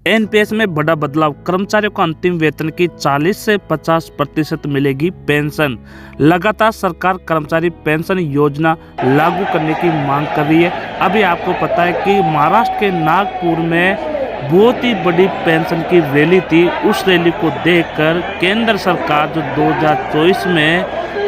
NPS में बड़ा बदलाव, कर्मचारियों को अंतिम वेतन की 40 से 50% मिलेगी पेंशन। लगातार सरकार कर्मचारी पेंशन योजना लागू करने की मांग कर रही है। अभी आपको पता है कि महाराष्ट्र के नागपुर में बहुत ही बड़ी पेंशन की रैली थी। उस रैली को देखकर केंद्र सरकार जो 2024 में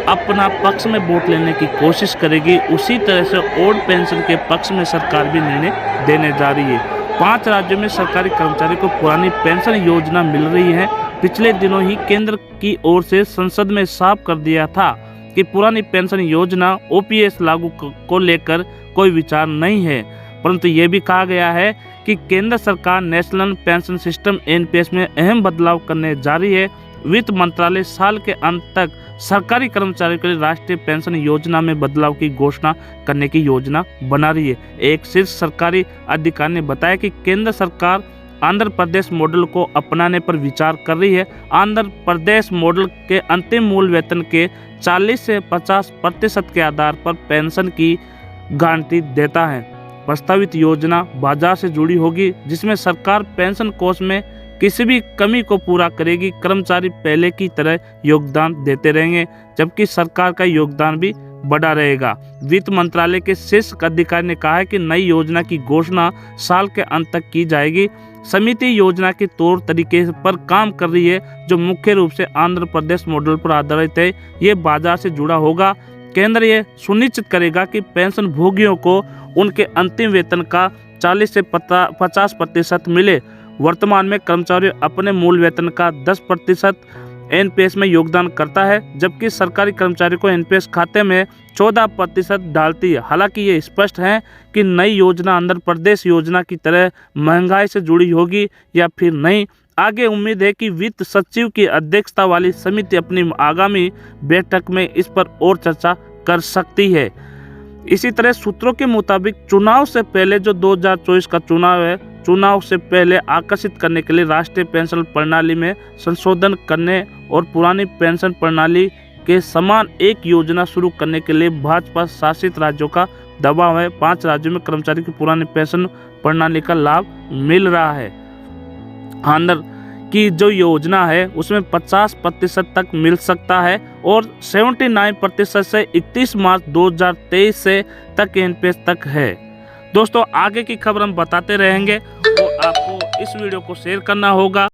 अपना पक्ष में वोट लेने की कोशिश करेगी, उसी तरह से ओल्ड पेंशन के पक्ष में सरकार भी निर्णय देने जा रही है। 5 राज्यों में सरकारी कर्मचारियों को पुरानी पेंशन योजना मिल रही है। पिछले दिनों ही केंद्र की ओर से संसद में साफ कर दिया था कि पुरानी पेंशन योजना ओपीएस लागू को लेकर कोई विचार नहीं है, परंतु ये भी कहा गया है कि केंद्र सरकार नेशनल पेंशन सिस्टम एनपीएस में अहम बदलाव करने जा रही है। वित्त मंत्रालय साल के अंत तक सरकारी कर्मचारियों के लिए राष्ट्रीय पेंशन योजना में बदलाव की घोषणा करने की योजना बना रही है। एक शीर्ष सरकारी अधिकारी ने बताया कि केंद्र सरकार आंध्र प्रदेश मॉडल को अपनाने पर विचार कर रही है। आंध्र प्रदेश मॉडल के अंतिम मूल वेतन के 40 से 50% के आधार पर पेंशन की गारंटी देता है। प्रस्तावित योजना बाजार से जुड़ी होगी, जिसमें सरकार पेंशन कोष में किसी भी कमी को पूरा करेगी। कर्मचारी पहले की तरह योगदान देते रहेंगे, जबकि सरकार का योगदान भी बढ़ा रहेगा। वित्त मंत्रालय के शीर्ष अधिकारी ने कहा है कि नई योजना की घोषणा साल के अंत तक की जाएगी। समिति योजना के तौर तरीके पर काम कर रही है, जो मुख्य रूप से आंध्र प्रदेश मॉडल पर आधारित है। ये बाजार से जुड़ा होगा। केंद्र ये सुनिश्चित करेगा कि पेंशन भोगियों को उनके अंतिम वेतन का 40 से 50% मिले। वर्तमान में कर्मचारी अपने मूल वेतन का 10% एनपीएस में योगदान करता है, जबकि सरकारी कर्मचारी को एनपीएस खाते में 14% डालती है। हालांकि ये स्पष्ट है कि नई योजना आंध्र प्रदेश योजना की तरह महंगाई से जुड़ी होगी या फिर नहीं। आगे उम्मीद है कि वित्त सचिव की अध्यक्षता वाली समिति अपनी आगामी बैठक में इस पर और चर्चा कर सकती है। इसी तरह सूत्रों के मुताबिक चुनाव से पहले जो 2024 का चुनाव है, चुनाव से पहले आकर्षित करने के लिए राष्ट्रीय पेंशन प्रणाली में संशोधन करने और पुरानी पेंशन प्रणाली के समान एक योजना शुरू करने के लिए भाजपा शासित राज्यों का दबाव है। 5 राज्यों में कर्मचारी की पुरानी पेंशन प्रणाली का लाभ मिल रहा है। आंध्र की जो योजना है उसमें 50% तक मिल सकता है और 79% से 31 मार्च 2023 से तक एनपीएस तक है। दोस्तों, आगे की खबर हम बताते रहेंगे, तो आपको इस वीडियो को शेयर करना होगा।